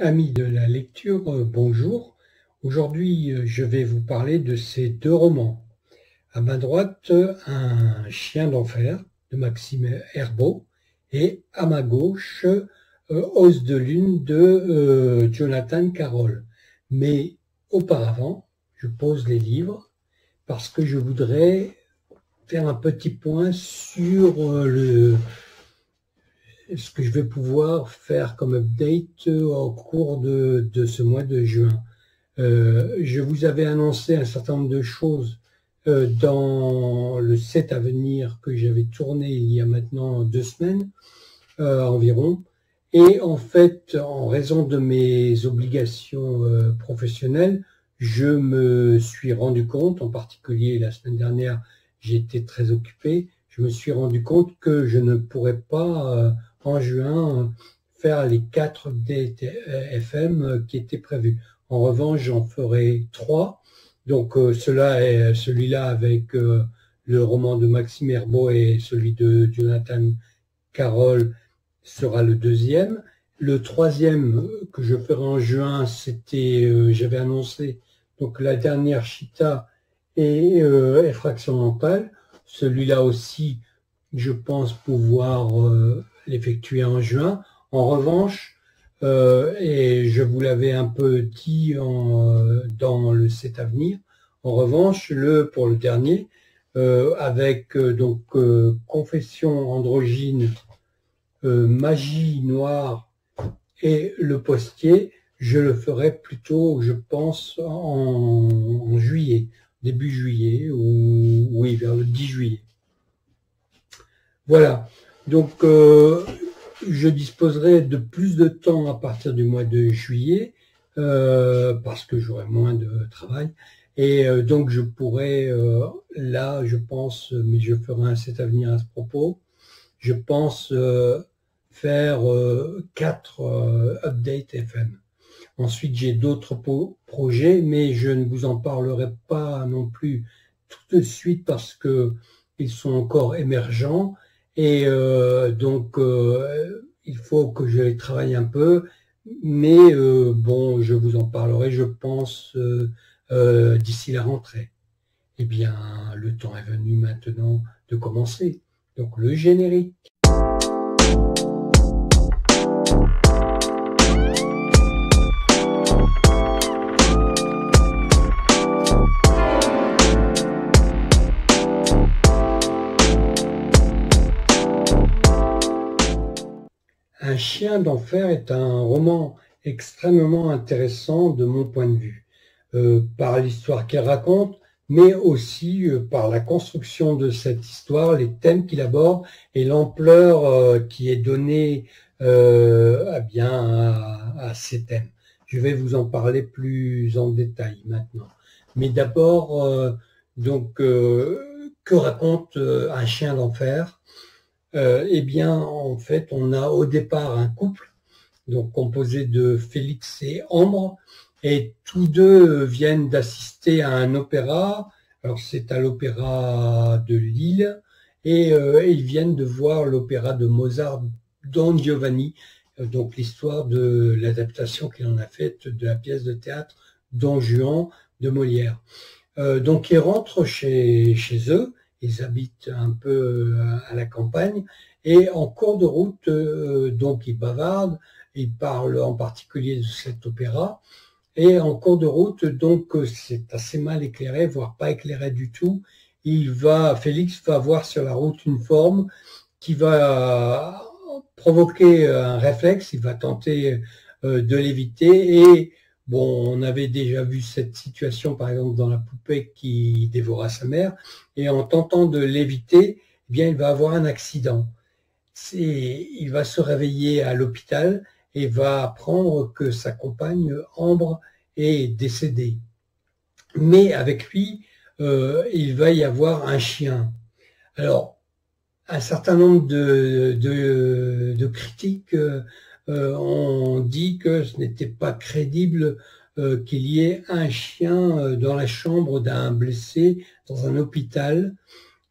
Amis de la lecture, bonjour. Aujourd'hui, je vais vous parler de ces deux romans. À ma droite, Un chien d'enfer de Maxime Herbeau et à ma gauche, Os de lune de Jonathan Carroll. Mais auparavant, je pose les livres parce que je voudrais faire un petit point sur ce que je vais pouvoir faire comme update au cours de ce mois de juin. Je vous avais annoncé un certain nombre de choses dans le set à venir que j'avais tourné il y a maintenant 2 semaines environ. Et en fait, en raison de mes obligations professionnelles, je me suis rendu compte, en particulier la semaine dernière, j'étais très occupé, je me suis rendu compte que je ne pourrais pas en juin faire les 4 DFM qui étaient prévus. En revanche, j'en ferai 3. Donc celui-là avec le roman de Maxime Herbeau et celui de Jonathan Carroll sera le deuxième. Le troisième que je ferai en juin, j'avais annoncé donc La dernière Chita et Effraction mentale. Celui-là aussi, je pense pouvoir l'effectuer en juin. En revanche, et je vous l'avais un peu dit dans le set à venir, en revanche, pour le dernier, avec Confession androgyne, Magie noire et Le postier, je le ferai plutôt, je pense, en juillet, début juillet, ou oui, vers le 10 juillet. Voilà, donc je disposerai de plus de temps à partir du mois de juillet, parce que j'aurai moins de travail, et donc je pourrai, là, je pense, mais je ferai un set à venir à ce propos, je pense faire 4 updates FM. Ensuite, j'ai d'autres projets, mais je ne vous en parlerai pas non plus tout de suite parce que ils sont encore émergents et il faut que je les travaille un peu. Mais bon, je vous en parlerai, je pense, d'ici la rentrée. Eh bien, le temps est venu maintenant de commencer. Donc, le générique. Un chien d'enfer est un roman extrêmement intéressant de mon point de vue, par l'histoire qu'il raconte, mais aussi par la construction de cette histoire, les thèmes qu'il aborde et l'ampleur qui est donnée à ces thèmes. Je vais vous en parler plus en détail maintenant. Mais d'abord, que raconte un chien d'enfer ? Eh bien, en fait, on a au départ un couple, donc composé de Félix et Ambre, et tous deux viennent d'assister à un opéra. Alors, c'est à l'opéra de Lille, et ils viennent de voir l'opéra de Mozart, Don Giovanni, donc l'histoire de l'adaptation qu'il en a faite de la pièce de théâtre Don Juan de Molière. Donc, ils rentrent chez eux. Ils habitent un peu à la campagne et en cours de route, donc ils bavardent, ils parlent en particulier de cet opéra et en cours de route, donc c'est assez mal éclairé, voire pas éclairé du tout. Félix va voir sur la route une forme qui va provoquer un réflexe, il va tenter de l'éviter et bon, on avait déjà vu cette situation, par exemple, dans la poupée qui dévora sa mère, et en tentant de l'éviter, eh bien, il va avoir un accident. Il va se réveiller à l'hôpital et va apprendre que sa compagne, Ambre, est décédée. Mais avec lui, il va y avoir un chien. Alors, un certain nombre de critiques on dit que ce n'était pas crédible qu'il y ait un chien dans la chambre d'un blessé dans un hôpital.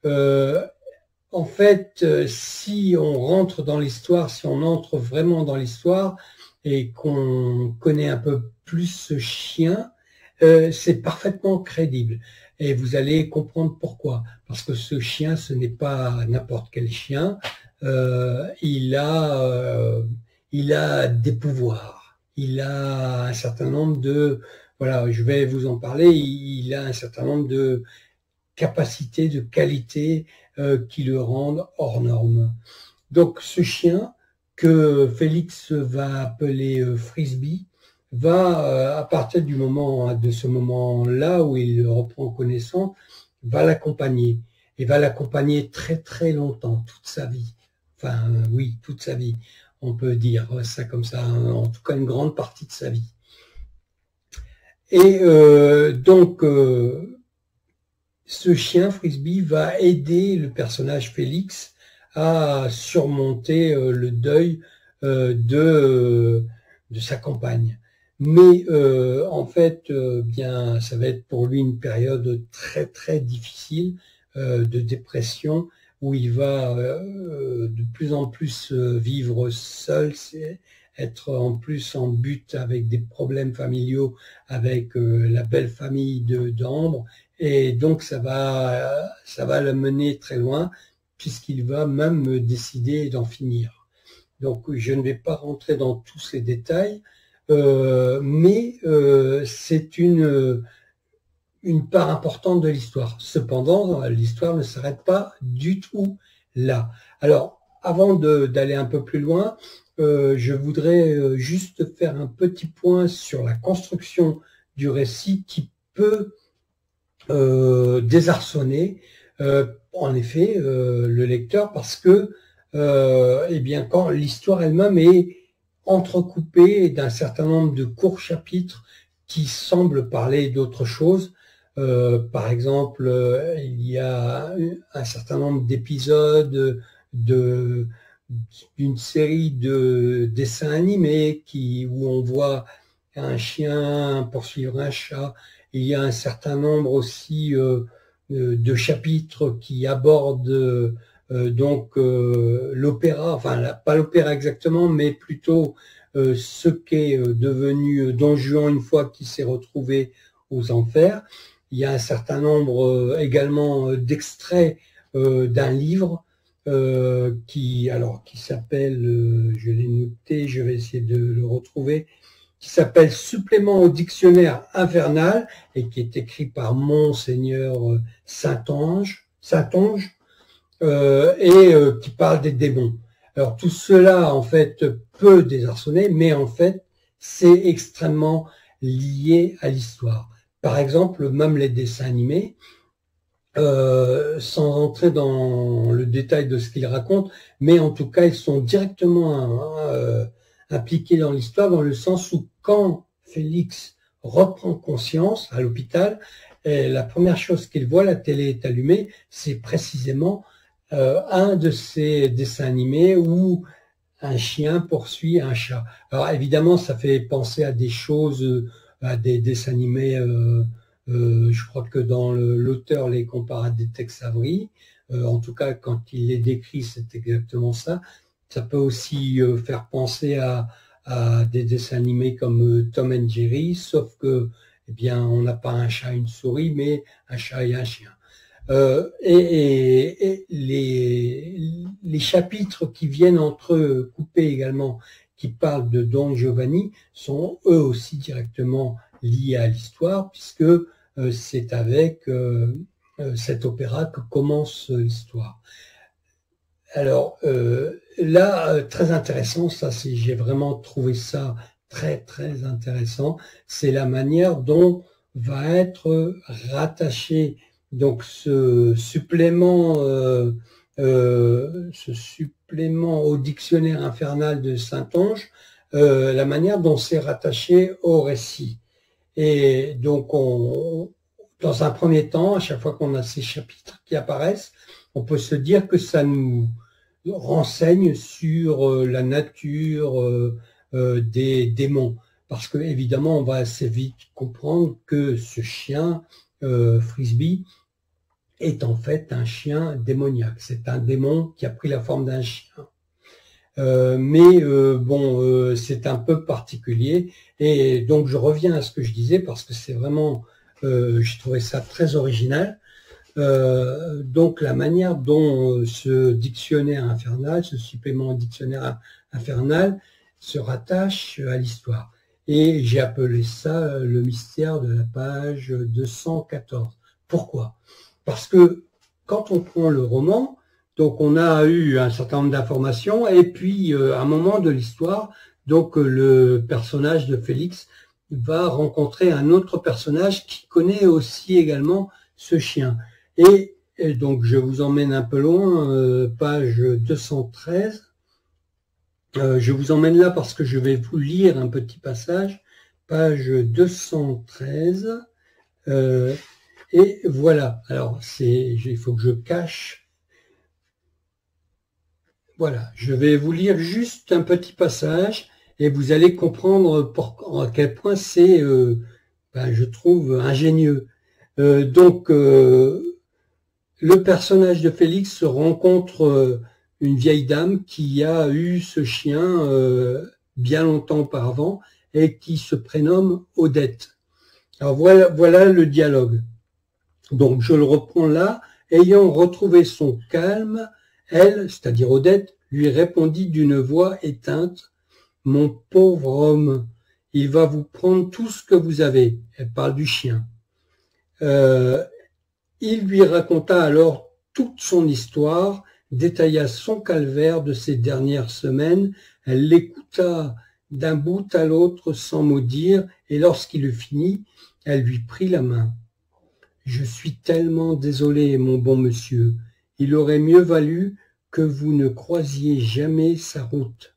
En fait, si on rentre dans l'histoire, si on entre vraiment dans l'histoire, et qu'on connaît un peu plus ce chien, c'est parfaitement crédible. Et vous allez comprendre pourquoi. Parce que ce chien, ce n'est pas n'importe quel chien. Il a des pouvoirs. Il a un certain nombre de... Voilà, je vais vous en parler. Il a un certain nombre de capacités, de qualités qui le rendent hors norme. Donc ce chien que Félix va appeler Frisbee va, à partir du moment de ce moment-là où il reprend connaissance, va l'accompagner et va l'accompagner très très longtemps, toute sa vie. Enfin oui, toute sa vie, on peut dire ça comme ça, en tout cas une grande partie de sa vie. Et donc ce chien Frisbee va aider le personnage Félix à surmonter le deuil de sa compagne. Mais en fait, bien, ça va être pour lui une période très très difficile de dépression où il va de plus en plus vivre seul, être en plus en butte avec des problèmes familiaux avec la belle famille d'Ambre, et donc ça va le mener très loin puisqu'il va même décider d'en finir. Donc je ne vais pas rentrer dans tous ces détails, mais c'est une part importante de l'histoire. Cependant, l'histoire ne s'arrête pas du tout là. Alors, avant d'aller un peu plus loin, je voudrais juste faire un petit point sur la construction du récit qui peut désarçonner, en effet, le lecteur, parce que, eh bien, quand l'histoire elle-même est entrecoupée d'un certain nombre de courts chapitres qui semblent parler d'autre chose. Par exemple, il y a un certain nombre d'épisodes d'une série de dessins animés où on voit un chien poursuivre un chat. Il y a un certain nombre aussi de chapitres qui abordent l'opéra, enfin pas l'opéra exactement, mais plutôt ce qu'est devenu Don Juan une fois qu'il s'est retrouvé aux enfers. Il y a un certain nombre également d'extraits d'un livre qui s'appelle, je l'ai noté, je vais essayer de le retrouver, qui s'appelle Supplément au dictionnaire infernal et qui est écrit par Monseigneur Saintonge, qui parle des démons. Alors tout cela en fait peut désarçonner, mais en fait c'est extrêmement lié à l'histoire. Par exemple, même les dessins animés, sans entrer dans le détail de ce qu'ils racontent, mais en tout cas ils sont directement impliqués dans l'histoire, dans le sens où quand Félix reprend conscience à l'hôpital, la première chose qu'il voit, la télé est allumée, c'est précisément un de ces dessins animés où un chien poursuit un chat. Alors évidemment, ça fait penser à des choses, à des dessins animés, je crois que dans l'auteur les compare à des Tex Avery, en tout cas quand il les décrit, c'est exactement ça. Ça peut aussi faire penser à des dessins animés comme Tom and Jerry, sauf que, eh bien, on n'a pas un chat et une souris, mais un chat et un chien. Et les chapitres qui viennent entre eux, coupés également, qui parlent de Don Giovanni, sont eux aussi directement liés à l'histoire, puisque c'est avec cet opéra que commence l'histoire. Alors là, très intéressant, ça j'ai vraiment trouvé ça très très intéressant, c'est la manière dont va être rattaché donc ce supplément au dictionnaire infernal de Saintonge, la manière dont c'est rattaché au récit. Et donc dans un premier temps, à chaque fois qu'on a ces chapitres qui apparaissent, on peut se dire que ça nous renseigne sur la nature des démons. Parce que évidemment, on va assez vite comprendre que ce chien, Frisbee, est en fait un chien démoniaque. C'est un démon qui a pris la forme d'un chien. Bon, c'est un peu particulier. Et donc, je reviens à ce que je disais parce que c'est vraiment, j'ai trouvé ça très original. Donc, la manière dont ce dictionnaire infernal, ce supplément au dictionnaire infernal, se rattache à l'histoire. Et j'ai appelé ça le mystère de la page 214. Pourquoi? Parce que quand on prend le roman, donc on a eu un certain nombre d'informations, et puis à un moment de l'histoire, donc le personnage de Félix va rencontrer un autre personnage qui connaît aussi également ce chien. Et donc je vous emmène un peu loin, page 213. Je vous emmène là parce que je vais vous lire un petit passage, page 213. Et voilà, alors il faut que je cache. Voilà, je vais vous lire juste un petit passage et vous allez comprendre à quel point c'est, je trouve, ingénieux. Le personnage de Félix rencontre une vieille dame qui a eu ce chien bien longtemps auparavant et qui se prénomme Odette. Alors voilà le dialogue. Donc je le reprends là. Ayant retrouvé son calme, elle, c'est-à-dire Odette, lui répondit d'une voix éteinte: « Mon pauvre homme, il va vous prendre tout ce que vous avez. » Elle parle du chien. Il lui raconta alors toute son histoire, détailla son calvaire de ces dernières semaines. Elle l'écouta d'un bout à l'autre sans mot dire, et lorsqu'il eut fini, elle lui prit la main. « Je suis tellement désolé, mon bon monsieur. Il aurait mieux valu que vous ne croisiez jamais sa route.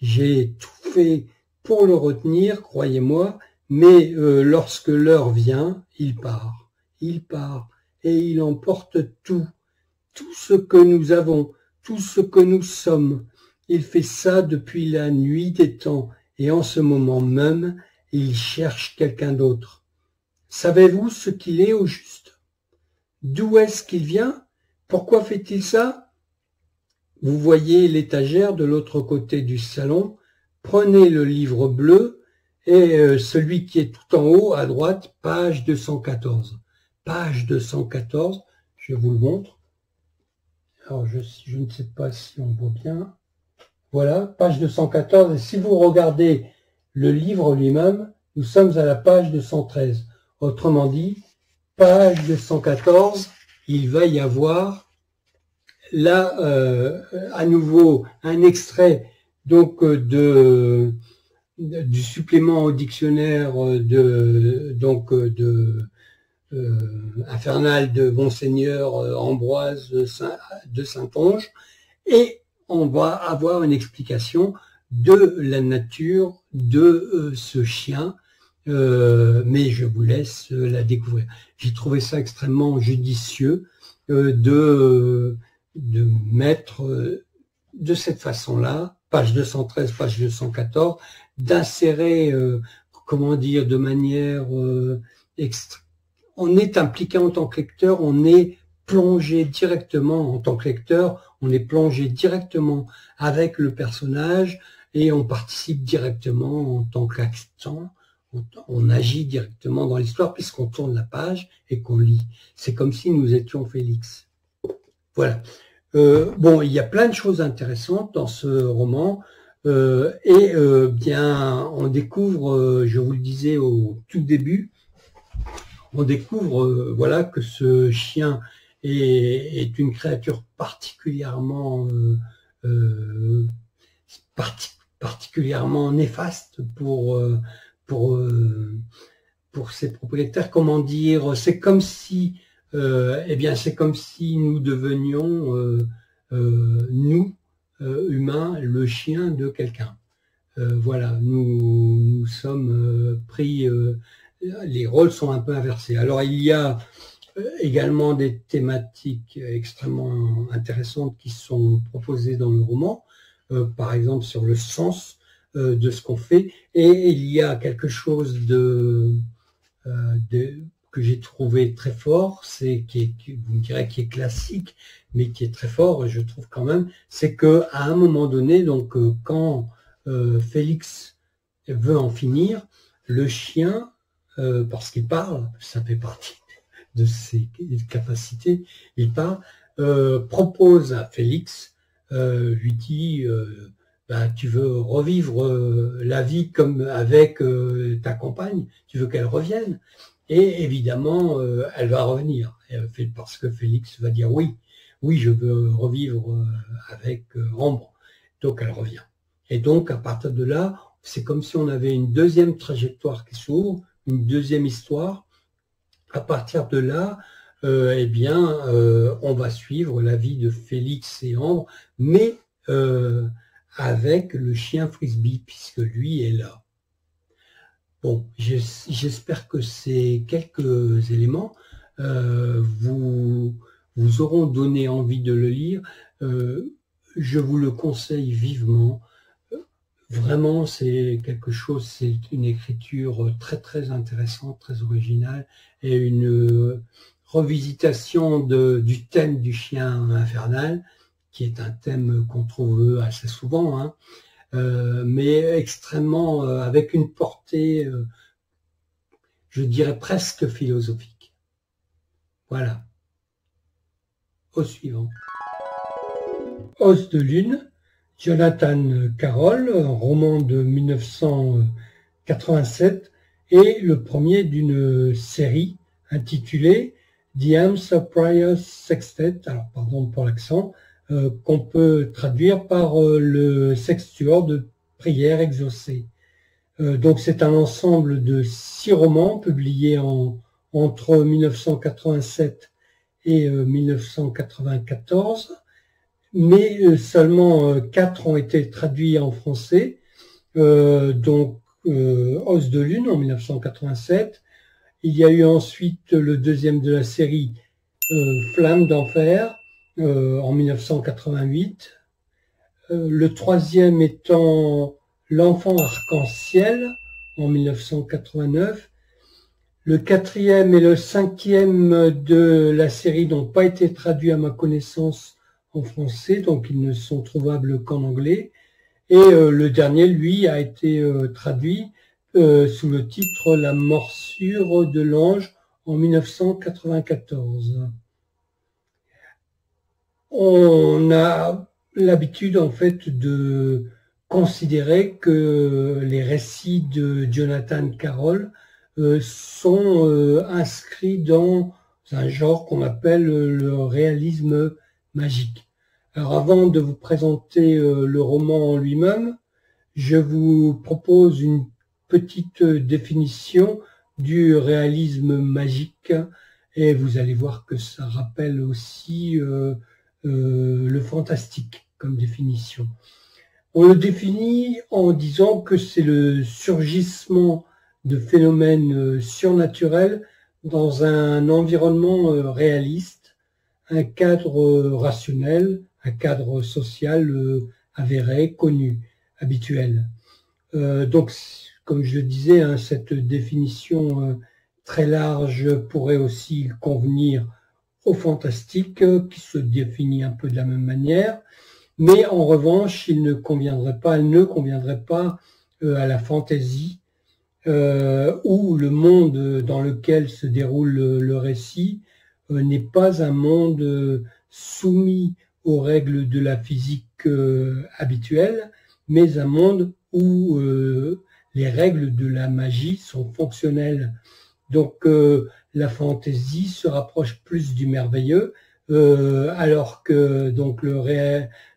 J'ai tout fait pour le retenir, croyez-moi, mais lorsque l'heure vient, il part. Il part, et il emporte tout ce que nous avons, tout ce que nous sommes. Il fait ça depuis la nuit des temps, et en ce moment même, il cherche quelqu'un d'autre. Savez-vous ce qu'il est au juste? D'où est-ce qu'il vient? Pourquoi fait-il ça? Vous voyez l'étagère de l'autre côté du salon. Prenez le livre bleu et celui qui est tout en haut à droite, page 214. Page 214, je vous le montre. Alors je ne sais pas si on voit bien. Voilà, page 214. Et si vous regardez le livre lui-même, nous sommes à la page 213. Autrement dit, page 214, il va y avoir là à nouveau un extrait donc du supplément au dictionnaire infernal de Monseigneur Ambroise de Saint-Onge, et on va avoir une explication de la nature de ce chien. Mais je vous laisse la découvrir. J'ai trouvé ça extrêmement judicieux de mettre de cette façon-là, page 213, page 214, d'insérer, comment dire, de manière on est impliqué en tant que lecteur, on est plongé directement en tant que lecteur, on est plongé directement avec le personnage et on participe directement en tant qu'accent. On agit directement dans l'histoire puisqu'on tourne la page et qu'on lit. C'est comme si nous étions Félix. Voilà. Bon, il y a plein de choses intéressantes dans ce roman bien, on découvre, je vous le disais au tout début, on découvre voilà que ce chien est une créature particulièrement particulièrement néfaste pour ses propriétaires. Comment dire, c'est comme si c'est comme si nous devenions nous humains le chien de quelqu'un. Voilà, nous sommes pris, les rôles sont un peu inversés. Alors il y a également des thématiques extrêmement intéressantes qui sont proposées dans le roman, par exemple sur le sens de ce qu'on fait, et il y a quelque chose que j'ai trouvé très fort, vous me direz qui est classique, mais qui est très fort, je trouve quand même, c'est que à un moment donné, donc quand Félix veut en finir, le chien, parce qu'il parle, ça fait partie de ses capacités, il parle, propose à Félix, lui dit bah, tu veux revivre la vie comme avec ta compagne, tu veux qu'elle revienne, et évidemment elle va revenir, parce que Félix va dire oui, je veux revivre avec Ambre, donc elle revient. Et donc à partir de là, c'est comme si on avait une deuxième trajectoire qui s'ouvre, une deuxième histoire. À partir de là, eh bien, on va suivre la vie de Félix et Ambre, mais avec le chien Frisbee, puisque lui est là. Bon, j'espère que ces quelques éléments vous auront donné envie de le lire. Je vous le conseille vivement. Vraiment, c'est quelque chose, c'est une écriture très très intéressante, très originale, et une revisitation du thème du chien infernal, qui est un thème qu'on trouve assez souvent, hein, mais extrêmement, avec une portée, je dirais presque philosophique. Voilà. Au suivant. Os de lune. Jonathan Carroll, un roman de 1987, et le premier d'une série intitulée The Hampshire Sextet, alors pardon pour l'accent, qu'on peut traduire par le sextuor de prières exaucées. Donc c'est un ensemble de 6 romans publiés entre 1987 et 1994. Mais seulement 4 ont été traduits en français, donc Os de lune en 1987. Il y a eu ensuite le deuxième de la série, Flamme d'enfer, en 1988. Le troisième étant L'enfant arc-en-ciel, en 1989. Le quatrième et le cinquième de la série n'ont pas été traduits à ma connaissance en français, donc ils ne sont trouvables qu'en anglais. Et le dernier, lui, a été traduit sous le titre La morsure de l'ange en 1994. On a l'habitude en fait de considérer que les récits de Jonathan Carroll sont inscrits dans un genre qu'on appelle le réalisme magique. Alors avant de vous présenter le roman en lui-même, je vous propose une petite définition du réalisme magique, et vous allez voir que ça rappelle aussi le fantastique comme définition. On le définit en disant que c'est le surgissement de phénomènes surnaturels dans un environnement réaliste, un cadre rationnel, un cadre social avéré, connu, habituel. Donc, comme je le disais, hein, cette définition très large pourrait aussi convenir au fantastique, qui se définit un peu de la même manière, mais en revanche, elle ne conviendrait pas à la fantaisie, où le monde dans lequel se déroule le récit n'est pas un monde soumis aux règles de la physique habituelle, mais un monde où les règles de la magie sont fonctionnelles. Donc la fantaisie se rapproche plus du merveilleux, alors que donc le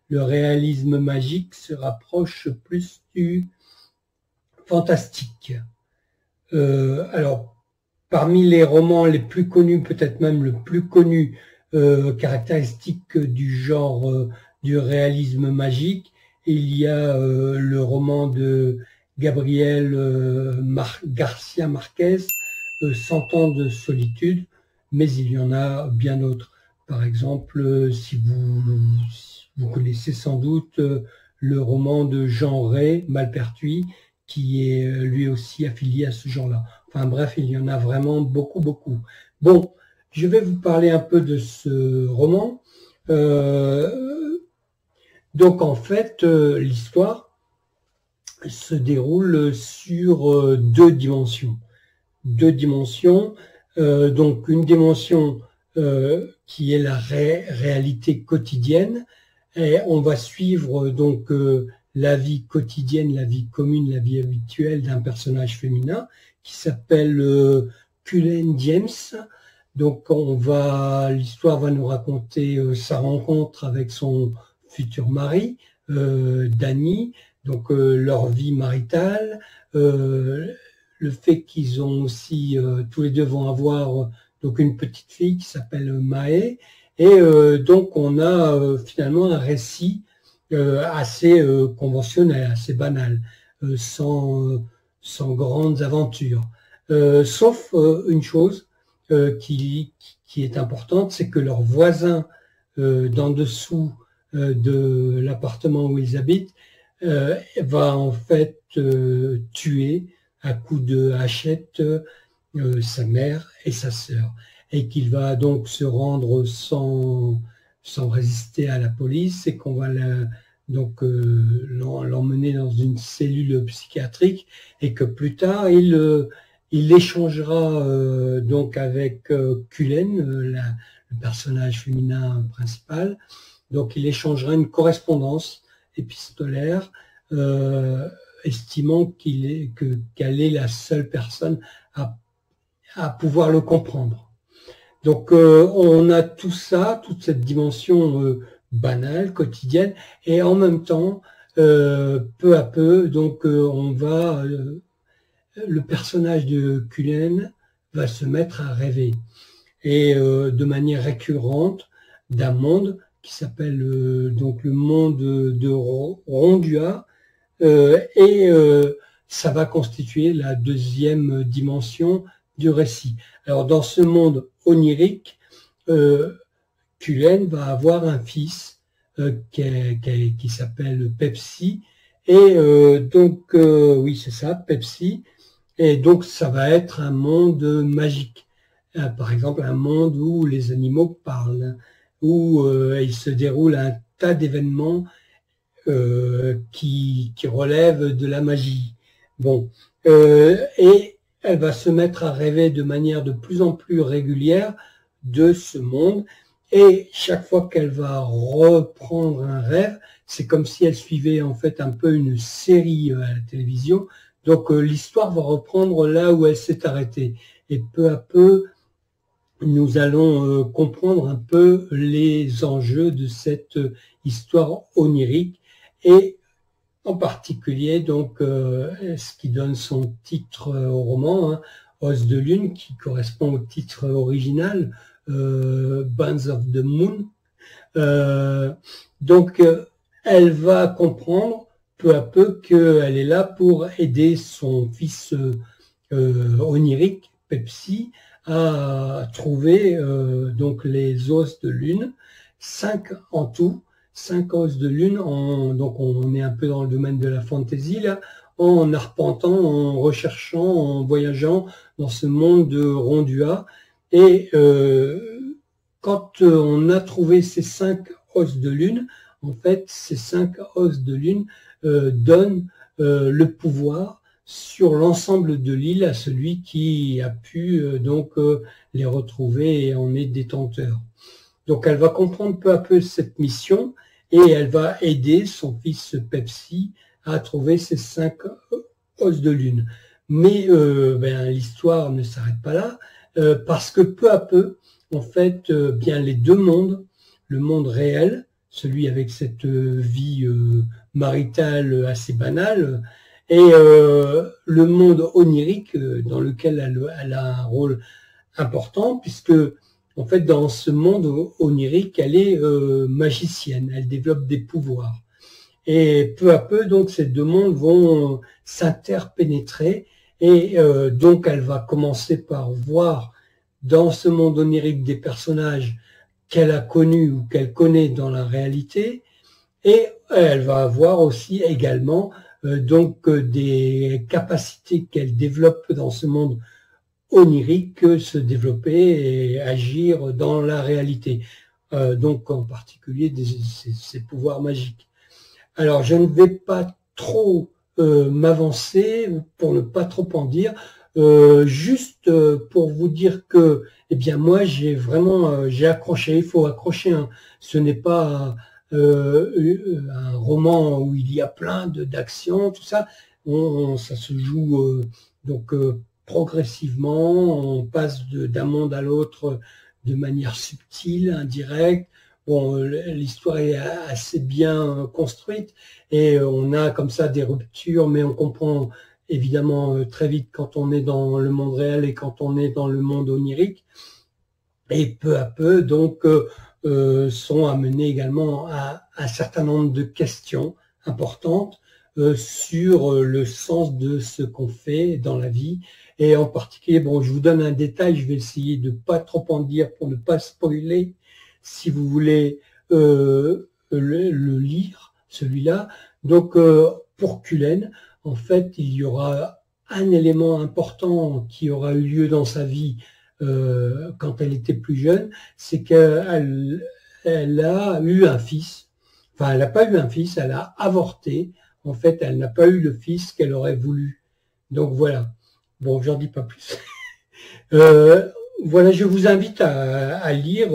réalisme magique se rapproche plus du fantastique. Alors, parmi les romans les plus connus, peut-être même le plus connu, caractéristique du genre du réalisme magique, il y a le roman de Gabriel Garcia Marquez, 100 ans de solitude, mais il y en a bien d'autres. Par exemple, si vous connaissez sans doute le roman de Jean Ray, Malpertuis, qui est lui aussi affilié à ce genre-là. Enfin bref, il y en a vraiment beaucoup, beaucoup. Bon, je vais vous parler un peu de ce roman. Donc en fait, l'histoire se déroule sur deux dimensions. Deux dimensions, donc une dimension qui est la réalité quotidienne, et on va suivre donc la vie quotidienne, la vie commune, la vie habituelle d'un personnage féminin qui s'appelle Cullen James. Donc l'histoire va nous raconter sa rencontre avec son futur mari, Danny, donc leur vie maritale, le fait qu'ils ont aussi, tous les deux vont avoir donc une petite fille qui s'appelle Mae, et donc on a finalement un récit assez conventionnel, assez banal, sans grandes aventures. Sauf une chose qui est importante, c'est que leur voisin d'en dessous de l'appartement où ils habitent va en fait tuer à coups de hachette sa mère et sa sœur, et qu'il va donc se rendre sans résister à la police, et qu'on va l'emmener dans une cellule psychiatrique, et que plus tard il échangera donc avec Cullen, le personnage féminin principal. Donc il échangera une correspondance épistolaire estimant qu'elle est la seule personne à pouvoir le comprendre. Donc on a tout ça, toute cette dimension banale, quotidienne, et en même temps, peu à peu, donc le personnage de Cullen va se mettre à rêver, et de manière récurrente, d'un monde qui s'appelle donc le monde de Rondua, et ça va constituer la deuxième dimension du récit. Alors dans ce monde onirique, Cullen va avoir un fils qui s'appelle Pepsi, et donc oui c'est ça, Pepsi, et donc ça va être un monde magique, par exemple un monde où les animaux parlent, où il se déroule un tas d'événements qui relèvent de la magie. Bon, et elle va se mettre à rêver de manière de plus en plus régulière de ce monde, et chaque fois qu'elle va reprendre un rêve, c'est comme si elle suivait en fait un peu une série à la télévision. Donc l'histoire va reprendre là où elle s'est arrêtée, et peu à peu nous allons comprendre un peu les enjeux de cette histoire onirique, et en particulier donc ce qui donne son titre au roman, hein, Os de Lune, qui correspond au titre original, Bands of the Moon. Donc elle va comprendre peu à peu qu'elle est là pour aider son fils onirique, Pepsi, à trouver donc les os de lune, 5 en tout, 5 os de lune, donc on est un peu dans le domaine de la fantaisie là, en arpentant, en recherchant, en voyageant dans ce monde de Rondua, et quand on a trouvé ces 5 os de lune, en fait ces 5 os de lune donnent le pouvoir sur l'ensemble de l'île à celui qui a pu les retrouver et en est détenteur. Donc elle va comprendre peu à peu cette mission, et elle va aider son fils Pepsi à trouver ces 5 os de lune. Mais l'histoire ne s'arrête pas là, parce que peu à peu, en fait, bien les deux mondes, le monde réel, celui avec cette vie maritale assez banale, et le monde onirique dans lequel elle a un rôle important, puisque en fait dans ce monde onirique elle est magicienne, elle développe des pouvoirs, et peu à peu donc ces deux mondes vont s'interpénétrer, et donc elle va commencer par voir dans ce monde onirique des personnages qu'elle a connus ou qu'elle connaît dans la réalité, et elle va avoir aussi également des capacités qu'elle développe dans ce monde onirique se développer et agir dans la réalité. Donc en particulier ces pouvoirs magiques. Alors je ne vais pas trop m'avancer pour ne pas trop en dire, juste pour vous dire que, eh bien moi j'ai vraiment j'ai accroché. Il faut accrocher, hein. Ce n'est pas un roman où il y a plein d'actions, tout ça. Ça se joue donc progressivement, on passe d'un monde à l'autre de manière subtile, indirecte. Bon, l'histoire est assez bien construite et on a comme ça des ruptures, mais on comprend évidemment très vite quand on est dans le monde réel et quand on est dans le monde onirique. Et peu à peu, donc, sont amenés également à un certain nombre de questions importantes sur le sens de ce qu'on fait dans la vie. Et en particulier, bon, je vous donne un détail, je vais essayer de pas trop en dire pour ne pas spoiler. Si vous voulez le lire, celui-là. Donc, pour Cullen, en fait, il y aura un élément important qui aura eu lieu dans sa vie quand elle était plus jeune, c'est qu'elle a eu un fils. Enfin, elle n'a pas eu un fils, elle a avorté. En fait, elle n'a pas eu le fils qu'elle aurait voulu. Donc voilà. Bon, j'en dis pas plus. Voilà, je vous invite à lire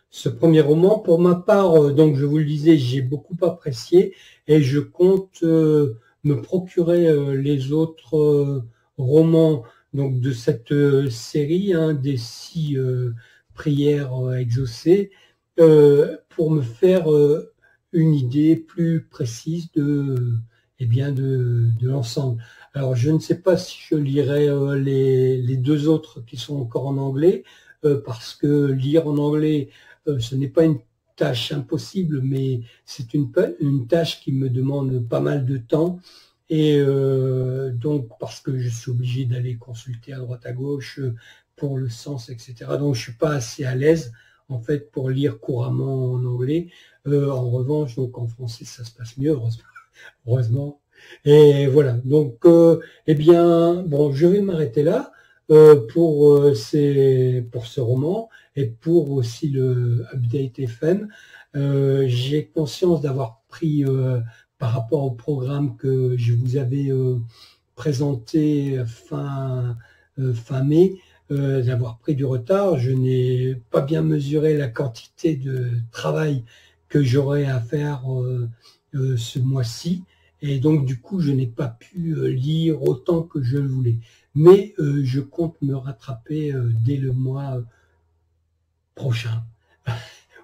ce premier roman. Pour ma part, donc je vous le disais, j'ai beaucoup apprécié et je compte me procurer les autres romans donc de cette série, hein, des 6 prières exaucées, pour me faire une idée plus précise eh bien de l'ensemble. Alors, je ne sais pas si je lirai les 2 autres qui sont encore en anglais, parce que lire en anglais, ce n'est pas une tâche impossible, mais c'est une tâche qui me demande pas mal de temps. Et donc, parce que je suis obligé d'aller consulter à droite à gauche pour le sens, etc. Donc, je suis pas assez à l'aise, en fait, pour lire couramment en anglais. En revanche, donc en français, ça se passe mieux, heureusement. Et voilà, donc eh bien, bon, je vais m'arrêter là pour ce roman et pour aussi le Update FM. J'ai conscience d'avoir pris, par rapport au programme que je vous avais présenté fin mai, d'avoir pris du retard. Je n'ai pas bien mesuré la quantité de travail que j'aurais à faire ce mois-ci. Et donc, du coup, je n'ai pas pu lire autant que je le voulais. Mais je compte me rattraper dès le mois prochain,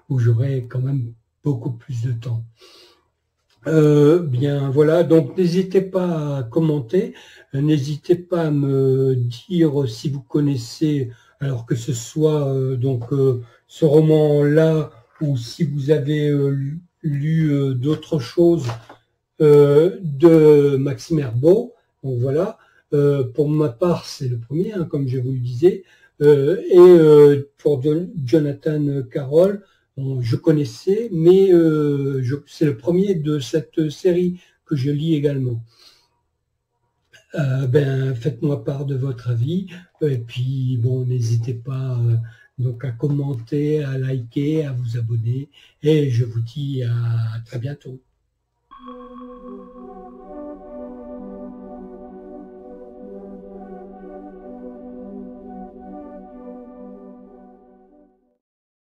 où j'aurai quand même beaucoup plus de temps. Bien, voilà. Donc, n'hésitez pas à commenter. N'hésitez pas à me dire si vous connaissez, alors que ce soit ce roman-là, ou si vous avez lu d'autres choses de Maxime Herbeau. Donc voilà, pour ma part, c'est le premier, hein, comme je vous le disais. Pour Jonathan Carroll, bon, je connaissais, mais c'est le premier de cette série que je lis également. Faites-moi part de votre avis, et puis bon, n'hésitez pas donc à commenter, à liker, à vous abonner, et je vous dis à très bientôt.